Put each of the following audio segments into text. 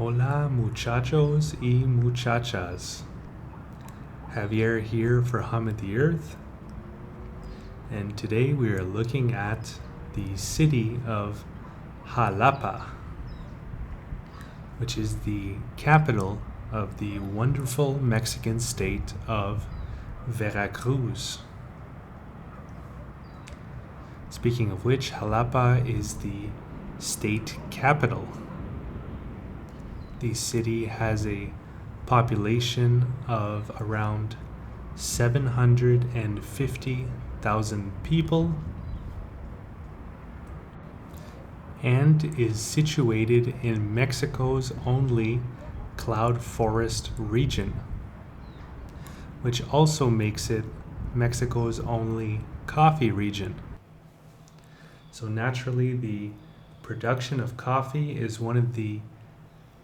Hola muchachos y muchachas. Javier here for Hum of the Earth. And today we are looking at the city of Xalapa, which is the capital of the wonderful Mexican state of Veracruz. Speaking of which, Xalapa is the state capital. The city has a population of around 750,000 people and is situated in Mexico's only cloud forest region, which also makes it Mexico's only coffee region. So naturally, the production of coffee is one of the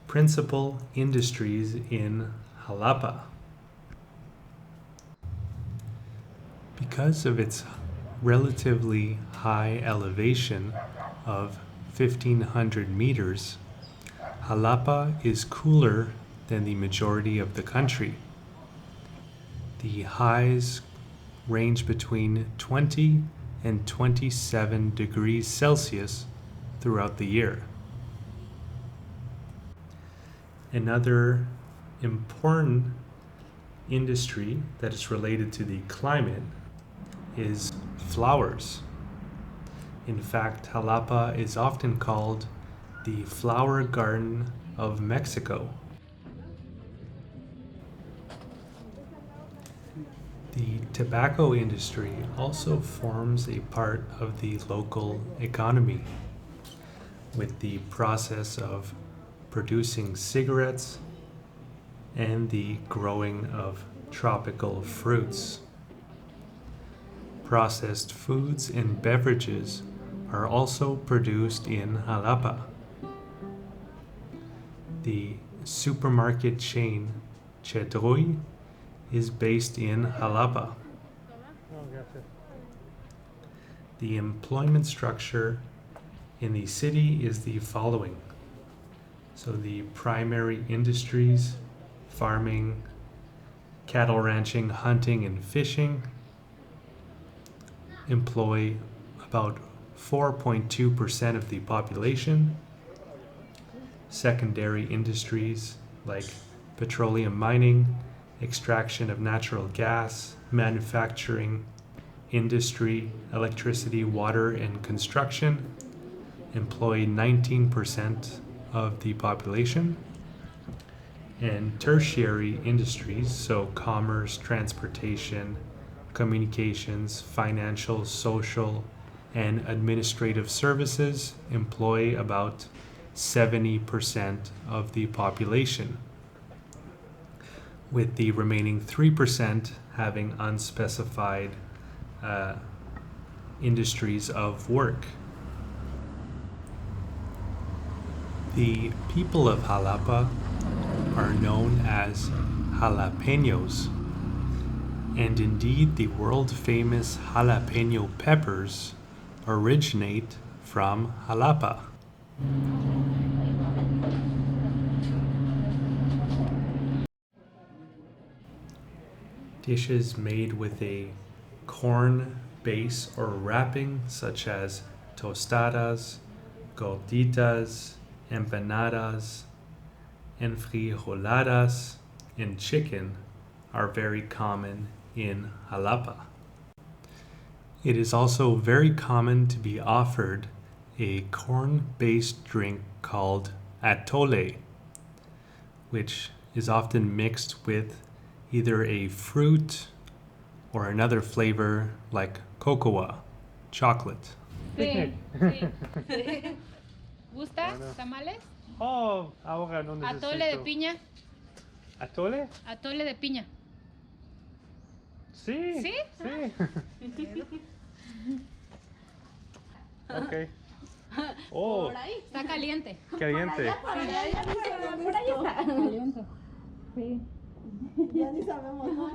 principal industries in Xalapa. Because of its relatively high elevation of 1,500 meters, Xalapa is cooler than the majority of the country. The highs range between 20 and 27 degrees Celsius throughout the year. Another important industry that is related to the climate is flowers. In fact, Xalapa is often called the flower garden of Mexico. The tobacco industry also forms a part of the local economy, with the process of producing cigarettes and the growing of tropical fruits. Processed foods and beverages are also produced in Xalapa. The supermarket chain Cedroy is based in Xalapa. The employment structure in the city is the following. So the primary industries, farming, cattle ranching, hunting, and fishing, employ about 4.2% of the population. Secondary industries like petroleum mining, extraction of natural gas, manufacturing, industry, electricity, water, and construction employ 19% of the population. And tertiary industries, so commerce, transportation, communications, financial, social, and administrative services employ about 70% of the population, with the remaining 3% having unspecified industries of work. The people of Xalapa are known as jalapeños, and indeed the world-famous jalapeno peppers originate from Xalapa. Dishes made with a corn base or wrapping, such as tostadas, gorditas, empanadas, enfrijoladas, and chicken, are very common in Xalapa. It is also very common to be offered a corn-based drink called atole, which is often mixed with either a fruit or another flavor like cocoa, chocolate. Sí, sí. ¿Gusta tamales? Oh, ahora no necesito. Atole de piña. ¿Atole? Atole de piña. Sí. ¿Sí? Sí. Ok. Oh, Por ahí. Está caliente. caliente. Por ahí está. Caliente. Sí. Ya ni sabemos, ¿no?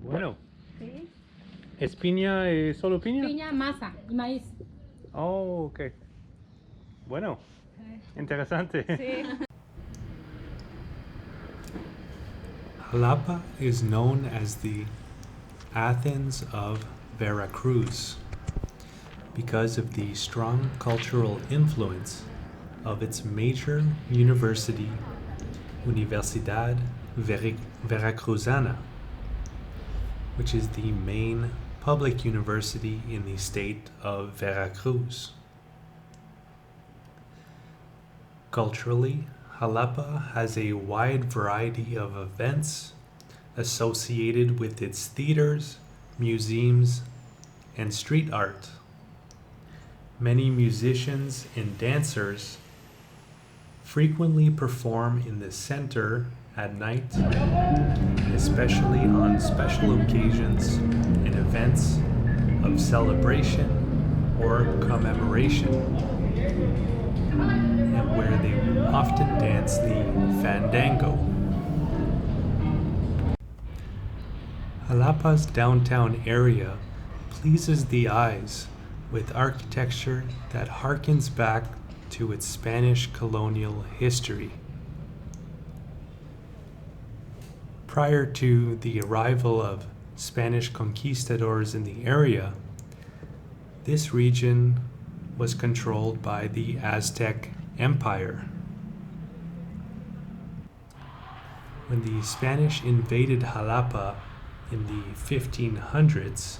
Bueno. Sí. ¿Es piña, solo piña? Piña, masa y maíz. Oh, ok. Bueno, interesante. Sí. Jalapa is known as the Athens of Veracruz because of the strong cultural influence of its major university, Universidad Veracruzana, which is the main public university in the state of Veracruz. Culturally, Jalapa has a wide variety of events associated with its theaters, museums, and street art. Many musicians and dancers frequently perform in the center at night, especially on special occasions and events of celebration or commemoration, and where they often dance the fandango. Jalapa's downtown area pleases the eyes with architecture that harkens back to its Spanish colonial history. Prior to the arrival of Spanish conquistadors in the area, this region was controlled by the Aztec Empire. When the Spanish invaded Jalapa in the 1500s,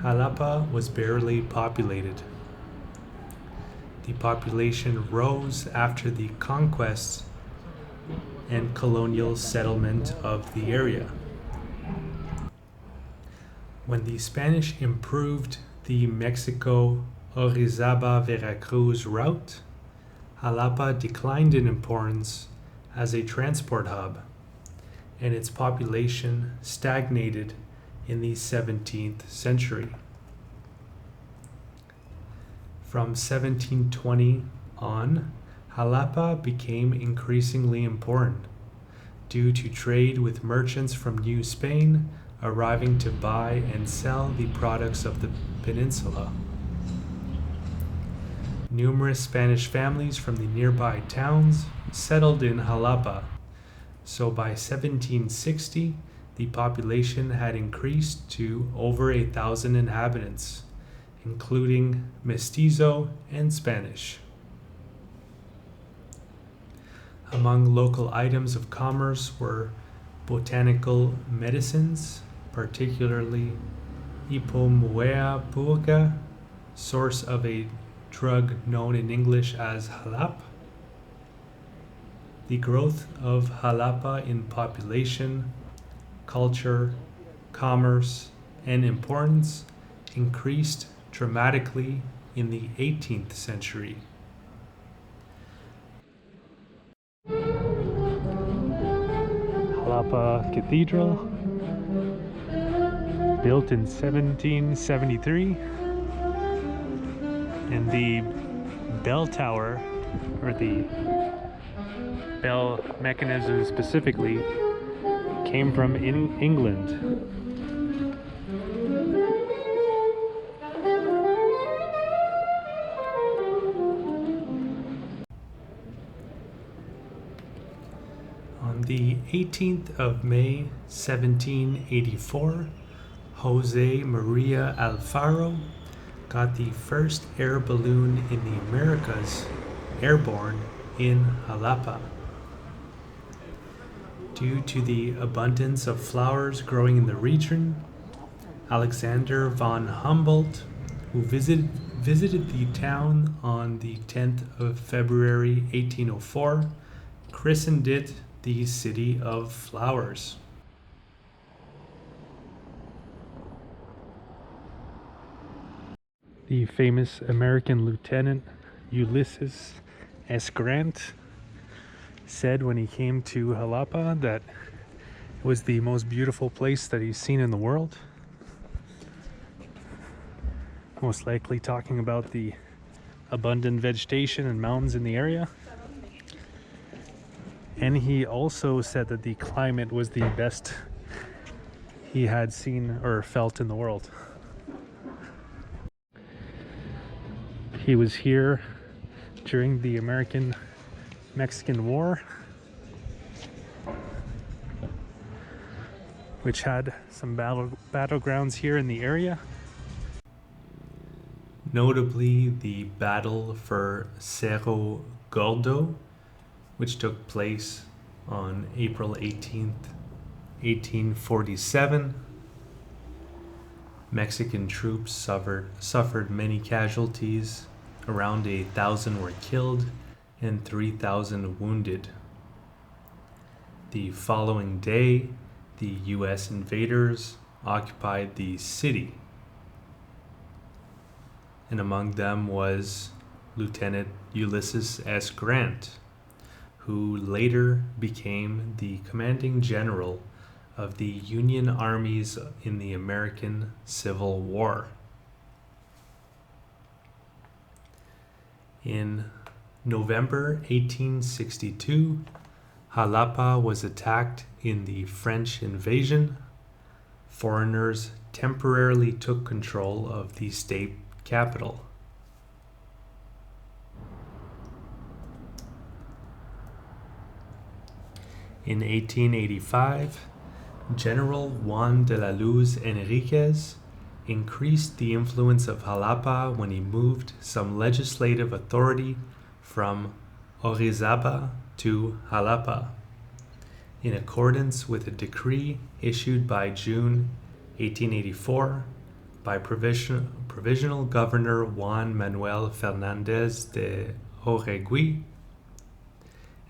Xalapa was barely populated. The population rose after the conquest and colonial settlement of the area. When the Spanish improved the Mexico-Orizaba-Veracruz route, Xalapa declined in importance as a transport hub, and its population stagnated in the 17th century. From 1720 on, Xalapa became increasingly important due to trade with merchants from New Spain arriving to buy and sell the products of the peninsula. Numerous Spanish families from the nearby towns settled in Xalapa, so by 1760, the population had increased to over 1,000 inhabitants, including Mestizo and Spanish. Among local items of commerce were botanical medicines, particularly Ipomoea purga, source of a drug known in English as jalap. The growth of Jalapa in population, culture, commerce, and importance increased dramatically in the 18th century. Jalapa Cathedral, built in 1773, and the bell tower, or the bell mechanism specifically, came from England. On the 18th of May, 1784, Jose Maria Alfaro got the first air balloon in the Americas airborne in Jalapa. Due to the abundance of flowers growing in the region, Alexander von Humboldt, who visited the town on the 10th of February 1804, christened it the City of Flowers. The famous American Lieutenant Ulysses S. Grant said when he came to Jalapa that it was the most beautiful place that he's seen in the world. Most likely talking about the abundant vegetation and mountains in the area. And he also said that the climate was the best he had seen or felt in the world. He was here during the American-Mexican War, which had some battlegrounds here in the area. Notably, the battle for Cerro Gordo, which took place on April 18th, 1847. Mexican troops suffered many casualties. Around 1,000 were killed and 3,000 wounded. The following day, the U.S. invaders occupied the city, and among them was Lieutenant Ulysses S. Grant, who later became the commanding general of the Union armies in the American Civil War. In November 1862, Xalapa was attacked in the French invasion. Foreigners temporarily took control of the state capital. In 1885, General Juan de la Luz Enriquez increased the influence of Xalapa when he moved some legislative authority from Orizaba to Xalapa, in accordance with a decree issued by June 1884 by Provisional Governor Juan Manuel Fernandez de Jauregui.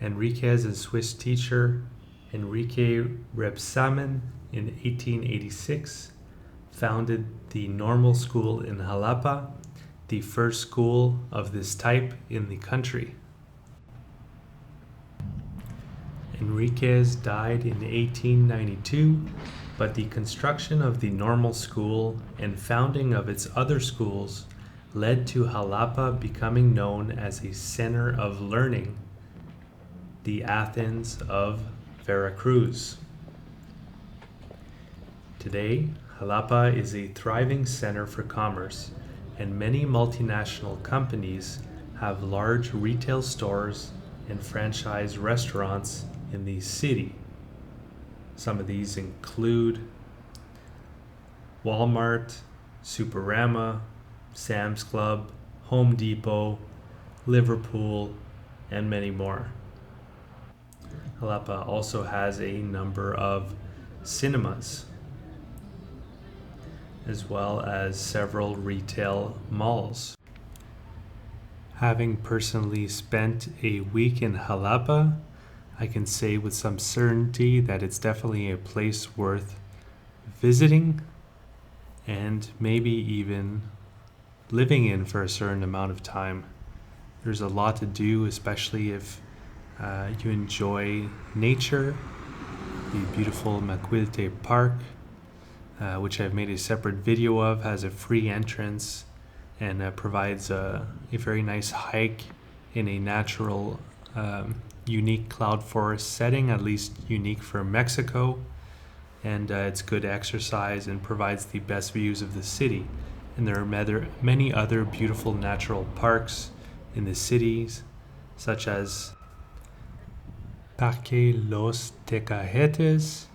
Enriquez's Swiss teacher Enrique Rebsamen in 1886 founded the Normal School in Xalapa, the first school of this type in the country. Enriquez died in 1892, but the construction of the Normal School and founding of its other schools led to Xalapa becoming known as a center of learning, the Athens of Veracruz. Today, Xalapa is a thriving center for commerce, and many multinational companies have large retail stores and franchise restaurants in the city. Some of these include Walmart, Superama, Sam's Club, Home Depot, Liverpool, and many more. Xalapa also has a number of cinemas, as well as several retail malls. Having personally spent a week in Xalapa, I can say with some certainty that it's definitely a place worth visiting and maybe even living in for a certain amount of time. There's a lot to do, especially if you enjoy nature. The beautiful Maquilte Park, which I've made a separate video of, has a free entrance and provides a very nice hike in a natural, unique cloud forest setting, at least unique for Mexico. And it's good exercise and provides the best views of the city. And there are many other beautiful natural parks in the cities, such as Parque Los Tecajetes,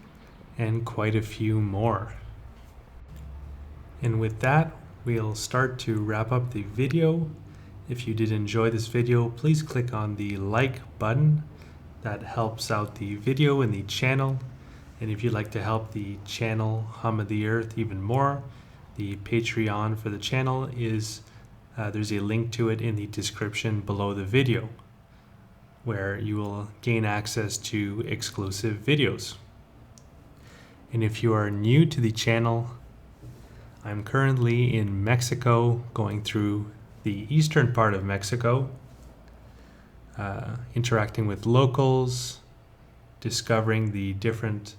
and quite a few more. And with that, we'll start to wrap up the video. If you did enjoy this video, please click on the like button. That helps out the video and the channel. And if you'd like to help the channel hum of the earth even more, the Patreon for the channel is, there's a link to it in the description below the video, where you will gain access to exclusive videos. And if you are new to the channel, I'm currently in Mexico, going through the eastern part of Mexico, interacting with locals, discovering the different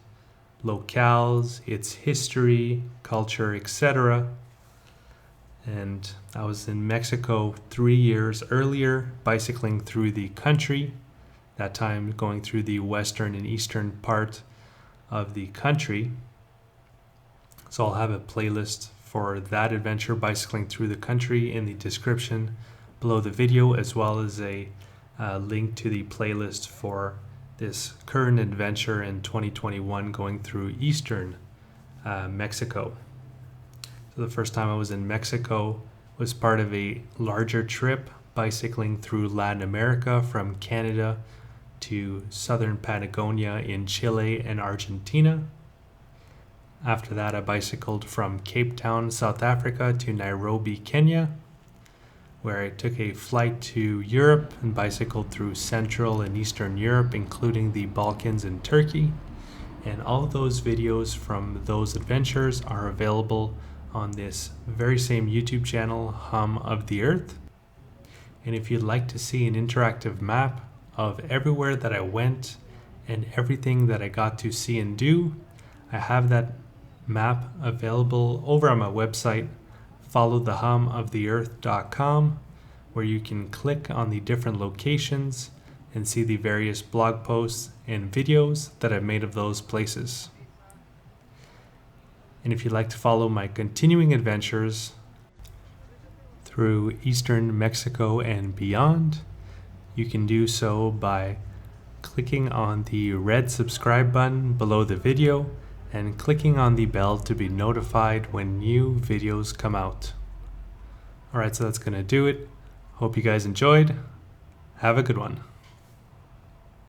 locales, its history, culture, etc. And I was in Mexico 3 years earlier, bicycling through the country, that time going through the western and eastern part of the country. So I'll have a playlist for that adventure, bicycling through the country, in the description below the video, as well as a link to the playlist for this current adventure in 2021 going through eastern Mexico. So the first time I was in Mexico was part of a larger trip bicycling through Latin America from Canada to southern Patagonia in Chile and Argentina. After that, I bicycled from Cape Town, South Africa to Nairobi, Kenya, where I took a flight to Europe and bicycled through Central and Eastern Europe, including the Balkans and Turkey. And all of those videos from those adventures are available on this very same YouTube channel, Hum of the Earth. And if you'd like to see an interactive map of everywhere that I went and everything that I got to see and do, I have that map available over on my website, followthehumoftheearth.com, where you can click on the different locations and see the various blog posts and videos that I've made of those places. And if you'd like to follow my continuing adventures through eastern Mexico and beyond, you can do so by clicking on the red subscribe button below the video and clicking on the bell to be notified when new videos come out. Alright, so that's going to do it. Hope you guys enjoyed. Have a good one.